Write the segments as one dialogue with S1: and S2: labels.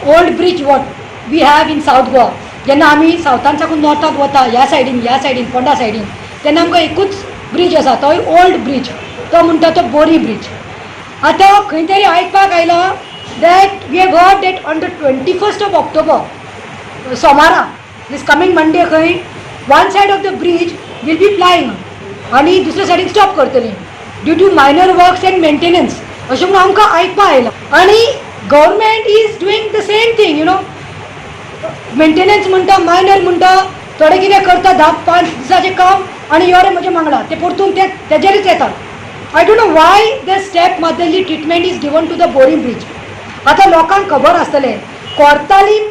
S1: Old bridge what we have in south Goa. जेन्ना आमी सावथान साकून नॉर्थाक वता ह्या सायडीन पोंडा सायडीन, तेन्ना आमकां एकूच ब्रिज आसा, तो ओल्ड ब्रिज, तो म्हणटा तो बोरी ब्रिज. आतां खंय तरी आयकपाक आयला that we have heard that on the 21st of October, सोमारा, दीस कमींग मंडे, खंय one side of the bridge will be flying आनी दुसरे सायडीन स्टॉप करतली due to minor works and maintenance, अशें म्हणून आमकां आयकपाक आयलां. आनी government is doing the same thing, you know, maintenance म्हणटा, मायनर म्हणटा, थोडे कितें करता 10-5 दिसाचें काम आनी योरे म्हजे मागला ते परतून तेजेरच येतात. I don't know why the stepmotherly treatment is given to the Bori bridge. आतां लोकांक खबर आसतलें कोर्तालीम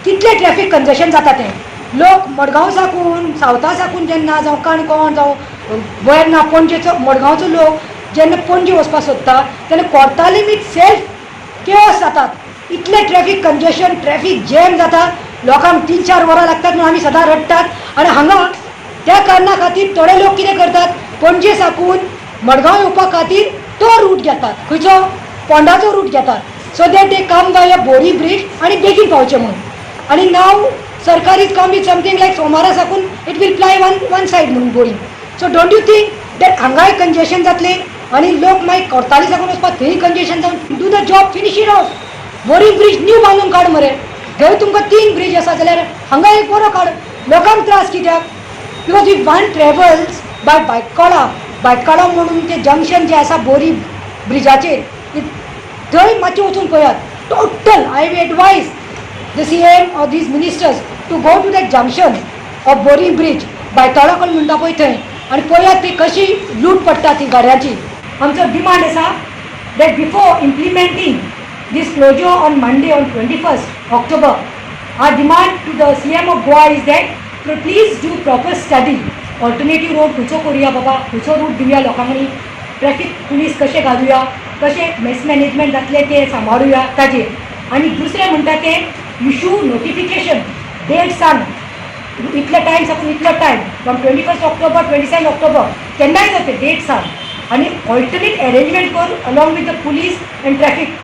S1: कितले ट्रॅफिक कंजेशन जाता तें. लोक मडगांव साकून, सावथा साकून जेन्ना जावं काणकोण जावं वेर्ना पणजेचो मडगांवचो लोक जेन्ना पणजे वचपाक सोदता तेन्ना कोर्तालीम इट सेल्फ केओस जातात. इतले ट्रॅफिक कंजेशन, ट्रॅफिक जॅम जाता, लोकांक 3-4 वरां लागतात म्हणून आमी सदां रडटात. आनी हांगा त्या कारणां खातीर थोडे लोक कितें करतात, पणजे साकून मडगांव येवपा खातीर तो रूट घेतात, खंयचो, पोंडाचो रूट घेतात, so that they come by a Bori bridge आनी बेगीन पावचें म्हणून. आनी नाव सरकार is come with something like सोमारा साकून it will fly one side म्हणून Bori. So don't you think that हांगाय कंजेशन जातलें आनी लोक मागीर कोर्ताली साकून वचपाक थंय कंजेशन जावन do the job, finish it of. Bori bridge new बांदून काड मरे. थंय तुमकां 3 ब्रिज आसा जाल्यार हांगा एक बरो काड. लोकांक त्रास कित्याक? Because if one travels by बायकाडा म्हणून तें जंक्शन जें आसा बोरी ब्रिजाचेर, थंय मातशें वचून पळयात. Total I we advise the CM or these ministers to go to that junction of Bori bridge, बायतोळाकल म्हणटा पळय थंय, आनी पळयात ती कशी लूट पडटा ती गाड्याची. आमचो डिमांड आसा that before implementing this closure on Monday on 21st October, our demand to the CM of Goa is that please do proper study. Alternative road खंयचो करुया बाबा, खंयचो रूट दिवया लोकांनी, ट्रॅफिक पुलीस कशें घालुया, कशें मेस मॅनेजमेंट जातलें तें सांबाळुया ताजेर. आनी दुसरें म्हणटा तें इशू नोटिफिकेशन, डेट सांग, इतले टायम साकून इतलो time, from 21st October 22nd October केन्नाय जाता डेट सांग, आनी ऑल्टरनेट अरेंजमेंट कर along with the police end traffic.